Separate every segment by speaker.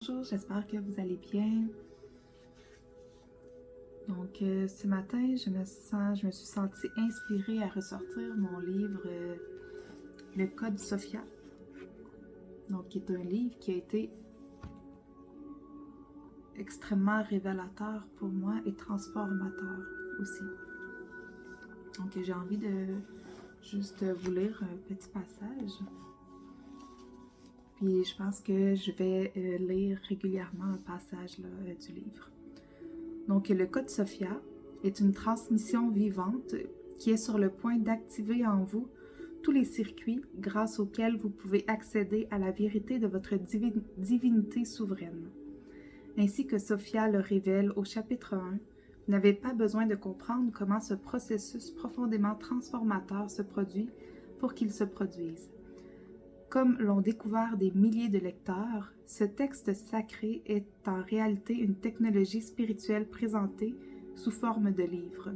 Speaker 1: Bonjour, j'espère que vous allez bien. Donc, ce matin, je me suis sentie inspirée à ressortir mon livre Le Code Sophia. Donc, qui est un livre qui a été extrêmement révélateur pour moi et transformateur aussi. Donc, j'ai envie de juste vous lire un petit passage. Puis, je pense que je vais lire régulièrement un passage du livre. Donc, le Code Sophia est une transmission vivante qui est sur le point d'activer en vous tous les circuits grâce auxquels vous pouvez accéder à la vérité de votre divinité souveraine. Ainsi que Sophia le révèle au chapitre 1, vous n'avez pas besoin de comprendre comment ce processus profondément transformateur se produit pour qu'il se produise. Comme l'ont découvert des milliers de lecteurs, ce texte sacré est en réalité une technologie spirituelle présentée sous forme de livre.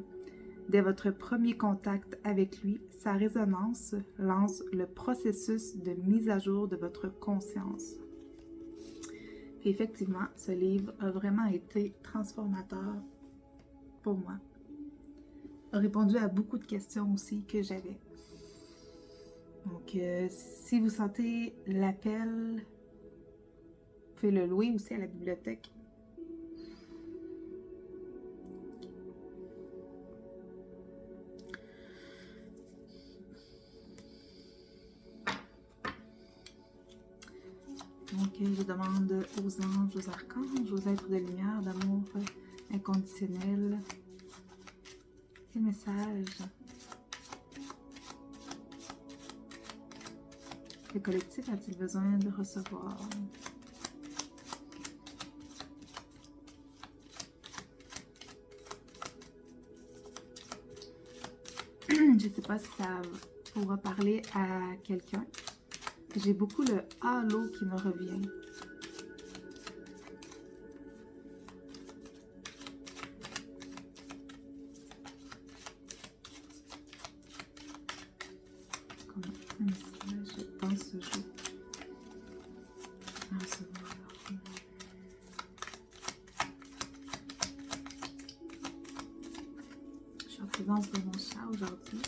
Speaker 1: Dès votre premier contact avec lui, sa résonance lance le processus de mise à jour de votre conscience. Et effectivement, ce livre a vraiment été transformateur pour moi. A répondu à beaucoup de questions aussi que j'avais. Donc, si vous sentez l'appel, vous pouvez le louer aussi à la bibliothèque. Donc, je demande aux anges, aux archanges, aux êtres de lumière, d'amour inconditionnel, ces messages. Le collectif a-t-il besoin de recevoir? Je ne sais pas si ça pourra parler à quelqu'un. J'ai beaucoup le halo qui me revient. Comme un message dans ce jeu. À recevoir. Je suis en présence de mon chat aujourd'hui.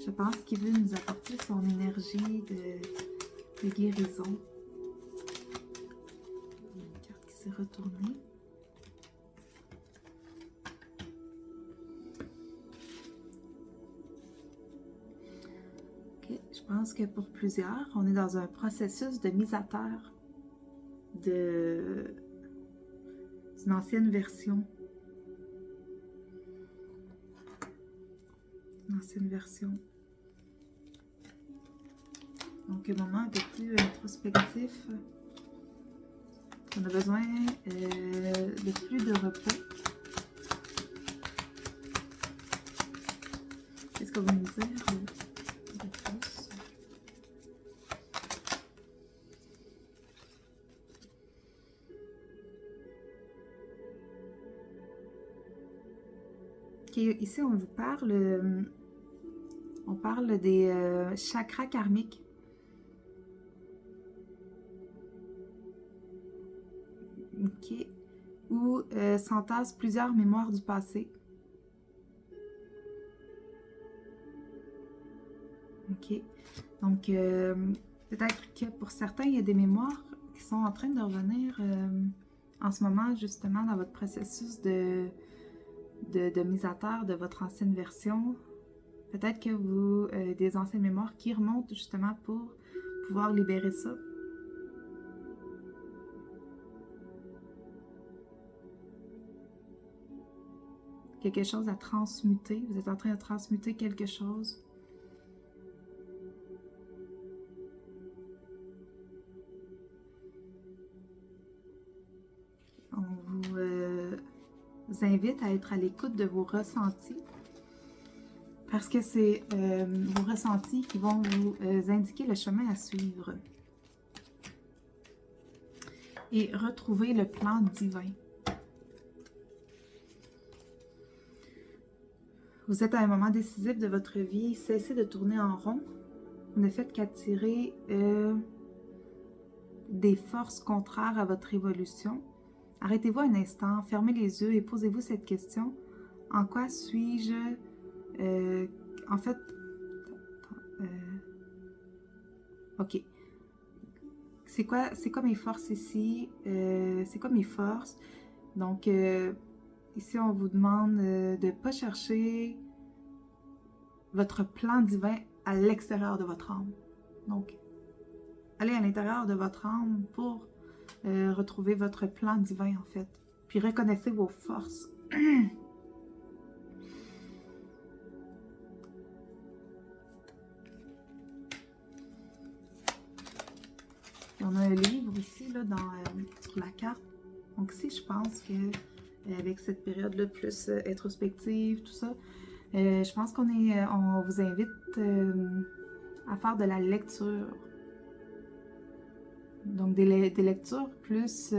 Speaker 1: Je pense qu'il veut nous apporter son énergie de guérison. Une carte qui s'est retournée. Okay. Je pense que pour plusieurs, on est dans un processus de mise à terre d'une ancienne version. Une ancienne version. Donc, un moment un peu plus introspectif. On a besoin de plus de repos. Qu'est-ce que vous me dire de plus? Okay, ici, on vous parle... on parle des chakras karmiques. Ok. Où s'entassent plusieurs mémoires du passé. Ok. Donc, peut-être que pour certains, il y a des mémoires qui sont en train de revenir en ce moment, justement, dans votre processus de mise à terre de votre ancienne version. Peut-être que vous, des anciennes mémoires qui remontent justement pour pouvoir libérer ça. Quelque chose à transmuter. Vous êtes en train de transmuter quelque chose. On vous invite à être à l'écoute de vos ressentis. Parce que c'est vos ressentis qui vont vous indiquer le chemin à suivre. Et retrouver le plan divin. Vous êtes à un moment décisif de votre vie. Cessez de tourner en rond. Vous ne faites qu'attirer des forces contraires à votre évolution. Arrêtez-vous un instant, fermez les yeux et posez-vous cette question. En quoi suis-je... en fait... ok. C'est quoi mes forces ici? C'est quoi mes forces? Donc, ici, on vous demande de ne pas chercher votre plan divin à l'extérieur de votre âme. Donc, allez à l'intérieur de votre âme pour retrouver votre plan divin, en fait. Puis, reconnaissez vos forces. On a un livre aussi là, sur la carte. Donc ici, je pense que avec cette période-là plus introspective, tout ça, je pense on vous invite à faire de la lecture. Donc des lectures plus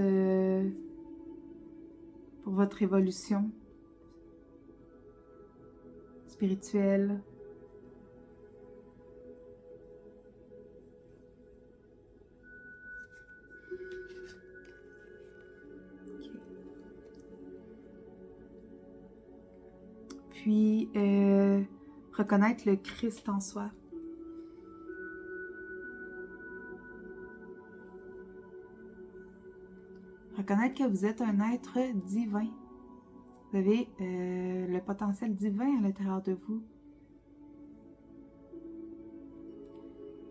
Speaker 1: pour votre évolution spirituelle. Puis, reconnaître le Christ en soi. Reconnaître que vous êtes un être divin. Vous avez le potentiel divin à l'intérieur de vous.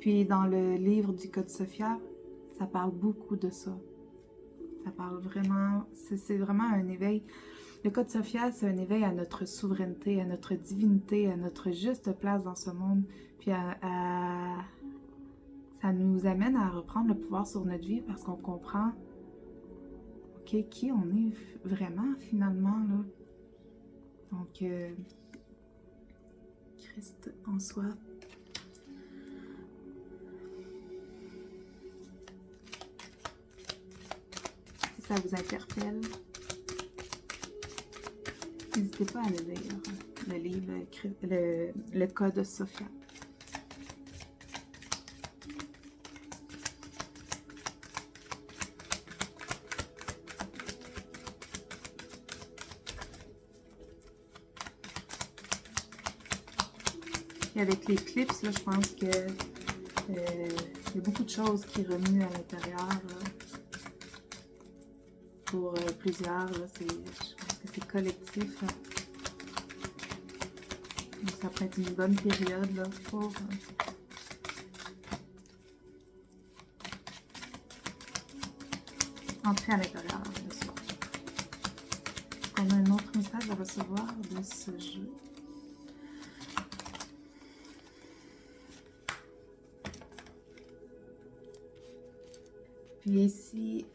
Speaker 1: Puis, dans le livre du Code Sophia, ça parle beaucoup de ça. Ça parle vraiment, c'est vraiment un éveil. Le Code Sophia, c'est un éveil à notre souveraineté, à notre divinité, à notre juste place dans ce monde. Puis ça nous amène à reprendre le pouvoir sur notre vie parce qu'on comprend qui on est vraiment finalement. Là. Donc, Christ en soi. Si ça vous interpelle, n'hésitez pas à le lire, le livre, le Code Sophia. Et avec les clips, là, je pense que il y a beaucoup de choses qui remuent à l'intérieur. Pour plusieurs, là, je pense que c'est collectif. Là. Donc ça peut être une bonne période là, pour entrer à l'intérieur de soi. On a un autre message à recevoir de ce jeu. Puis ici,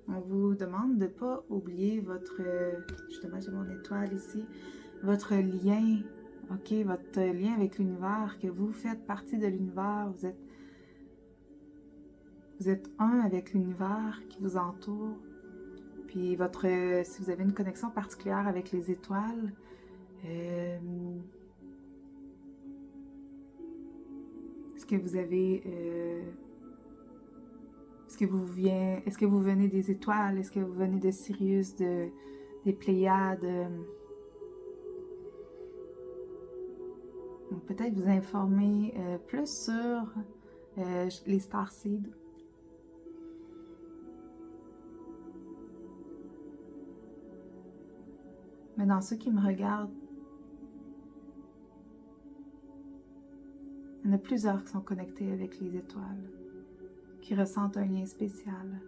Speaker 1: on vous demande de ne pas oublier votre, justement j'ai mon étoile ici, votre lien, ok, votre lien avec l'univers, que vous faites partie de l'univers, vous êtes un avec l'univers qui vous entoure. Puis si vous avez une connexion particulière avec les étoiles, est-ce que vous avez... est-ce que vous venez des étoiles? Est-ce que vous venez de Sirius, des Pléiades? Peut-être vous informer plus sur les starseeds. Mais dans ceux qui me regardent, il y en a plusieurs qui sont connectés avec les étoiles, qui ressentent un lien spécial.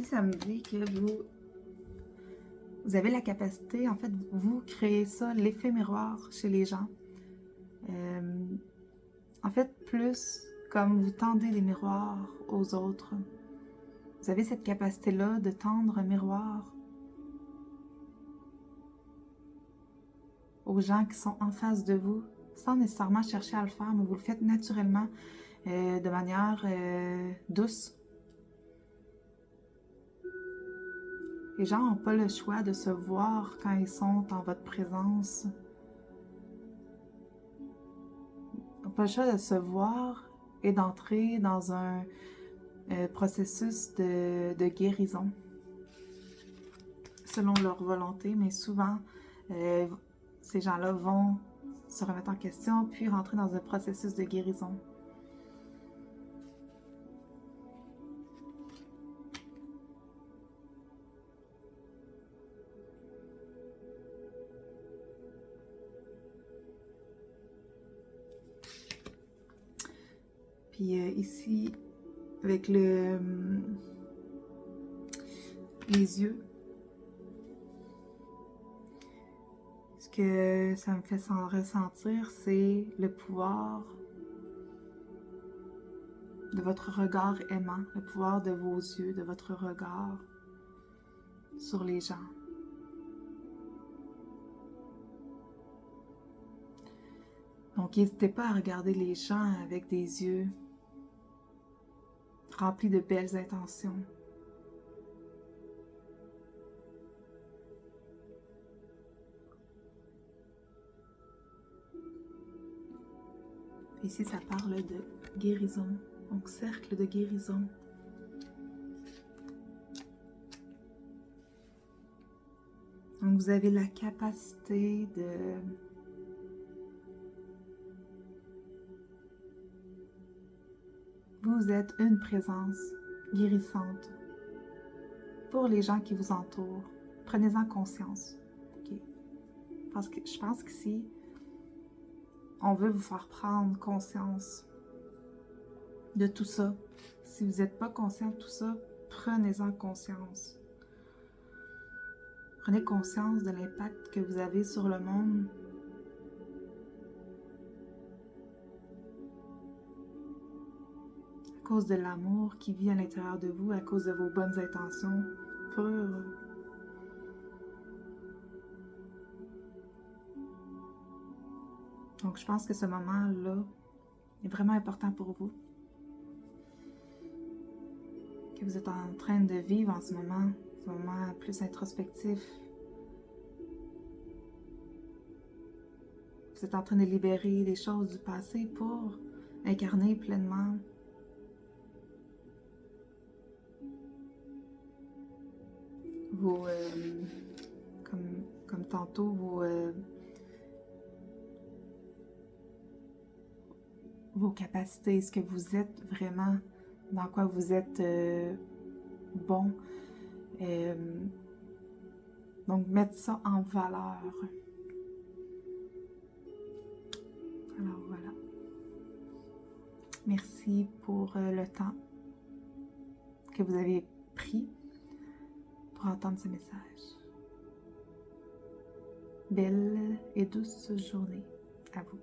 Speaker 1: Ça me dit que vous vous avez la capacité, en fait, vous créez ça, l'effet miroir chez les gens. En fait, plus comme vous tendez des miroirs aux autres. Vous avez cette capacité-là de tendre un miroir aux gens qui sont en face de vous, sans nécessairement chercher à le faire, mais vous le faites naturellement, de manière douce. Les gens n'ont pas le choix de se voir quand ils sont en votre présence. Ils n'ont pas le choix de se voir et d'entrer dans un processus de guérison, selon leur volonté, mais souvent, ces gens-là vont se remettre en question, puis rentrer dans un processus de guérison. Puis ici, avec les yeux, ce que ça me fait ressentir, c'est le pouvoir de votre regard aimant, le pouvoir de vos yeux, de votre regard sur les gens. Donc, n'hésitez pas à regarder les gens avec des yeux remplis de belles intentions. Ici, ça parle de guérison, donc cercle de guérison. Donc, vous avez la capacité de vous êtes une présence guérissante pour les gens qui vous entourent. Prenez-en conscience. Okay? Parce que je pense qu'ici, on veut vous faire prendre conscience de tout ça. Si vous n'êtes pas conscient de tout ça, prenez-en conscience. Prenez conscience de l'impact que vous avez sur le monde. À cause de l'amour qui vit à l'intérieur de vous, à cause de vos bonnes intentions pures. Donc, je pense que ce moment-là est vraiment important pour vous. Que vous êtes en train de vivre en ce moment plus introspectif. Vous êtes en train de libérer des choses du passé pour incarner pleinement vos, comme tantôt, vos capacités, ce que vous êtes vraiment, dans quoi vous êtes bon. Donc, mettre ça en valeur. Alors, voilà. Merci pour le temps que vous avez pris pour entendre ce message. Belle et douce journée à vous.